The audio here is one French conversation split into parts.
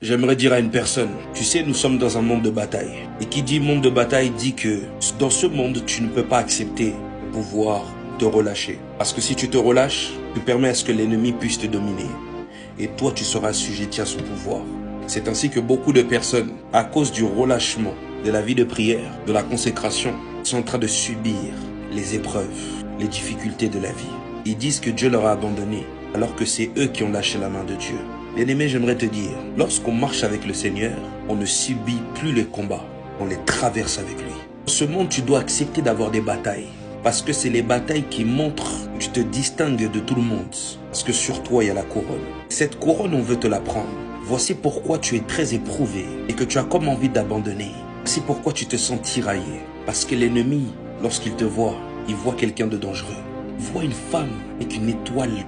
J'aimerais dire à une personne, tu sais, nous sommes dans un monde de bataille. Et qui dit monde de bataille dit que dans ce monde, tu ne peux pas accepter de pouvoir te relâcher. Parce que si tu te relâches, tu permets à ce que l'ennemi puisse te dominer. Et toi, tu seras assujetti à son pouvoir. C'est ainsi que beaucoup de personnes, à cause du relâchement de la vie de prière, de la consécration, sont en train de subir les épreuves, les difficultés de la vie. Ils disent que Dieu leur a abandonné, alors que c'est eux qui ont lâché la main de Dieu. Bien-aimé, j'aimerais te dire, lorsqu'on marche avec le Seigneur, on ne subit plus les combats, on les traverse avec lui. Dans ce monde, tu dois accepter d'avoir des batailles, parce que c'est les batailles qui montrent que tu te distingues de tout le monde, parce que sur toi, il y a la couronne. Cette couronne, on veut te la prendre. Voici pourquoi tu es très éprouvé et que tu as comme envie d'abandonner. Voici pourquoi tu te sens tiraillé, parce que l'ennemi, lorsqu'il te voit, il voit quelqu'un de dangereux. Il voit une femme avec une étoile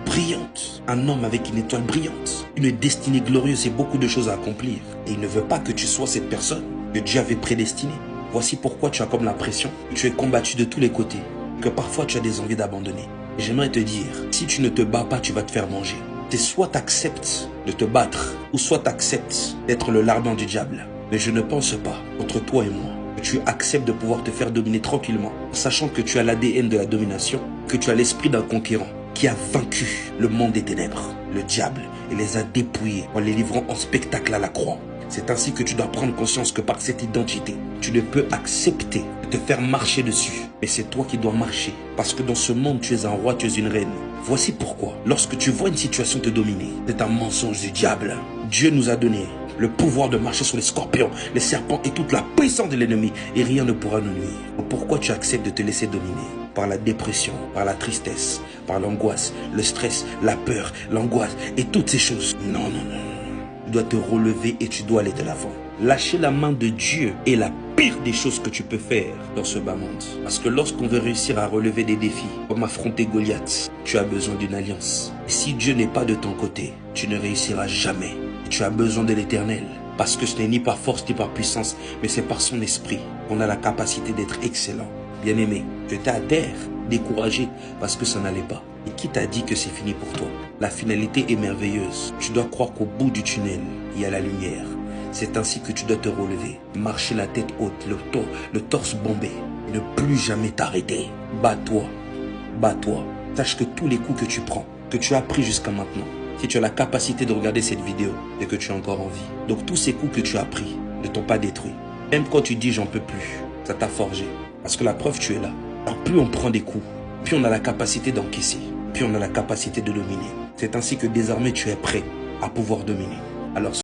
brillante, un homme avec une étoile brillante, une destinée glorieuse et beaucoup de choses à accomplir. Et il ne veut pas que tu sois cette personne que Dieu avait prédestinée. Voici pourquoi tu as comme l'impression que tu es combattu de tous les côtés, que parfois tu as des envies d'abandonner. Et j'aimerais te dire, si tu ne te bats pas, tu vas te faire manger. C'est soit tu acceptes de te battre, ou soit tu acceptes d'être le lardin du diable. Mais je ne pense pas, entre toi et moi, que tu acceptes de pouvoir te faire dominer tranquillement, sachant que tu as l'ADN de la domination, que tu as l'esprit d'un conquérant, qui a vaincu le monde des ténèbres, le diable, et les a dépouillés en les livrant en spectacle à la croix. C'est ainsi que tu dois prendre conscience que par cette identité, tu ne peux accepter de te faire marcher dessus. Mais c'est toi qui dois marcher. Parce que dans ce monde, tu es un roi, tu es une reine. Voici pourquoi, lorsque tu vois une situation te dominer, c'est un mensonge du diable. Dieu nous a donné le pouvoir de marcher sur les scorpions, les serpents et toute la puissance de l'ennemi. Et rien ne pourra nous nuire. Pourquoi tu acceptes de te laisser dominer? Par la dépression, par la tristesse, par l'angoisse, le stress, la peur, l'angoisse et toutes ces choses. Non, non, non. Tu dois te relever et tu dois aller de l'avant. Lâcher la main de Dieu est la pire des choses que tu peux faire dans ce bas monde. Parce que lorsqu'on veut réussir à relever des défis, comme affronter Goliath, tu as besoin d'une alliance. Et si Dieu n'est pas de ton côté, tu ne réussiras jamais. Et tu as besoin de l'Éternel. Parce que ce n'est ni par force ni par puissance, mais c'est par son esprit qu'on a la capacité d'être excellent. Bien-aimé, tu étais à terre, découragé, parce que ça n'allait pas. Et qui t'a dit que c'est fini pour toi? La finalité est merveilleuse. Tu dois croire qu'au bout du tunnel, il y a la lumière. C'est ainsi que tu dois te relever. Marcher la tête haute, le torse bombé. Ne plus jamais t'arrêter. Bats-toi. Bats-toi. Sache que tous les coups que tu prends, que tu as pris jusqu'à maintenant, si tu as la capacité de regarder cette vidéo et que tu es encore en vie. Donc tous ces coups que tu as pris ne t'ont pas détruit. Même quand tu dis j'en peux plus, ça t'a forgé. Parce que la preuve, tu es là. Alors plus on prend des coups, plus on a la capacité d'encaisser, plus on a la capacité de dominer. C'est ainsi que désormais tu es prêt à pouvoir dominer. Alors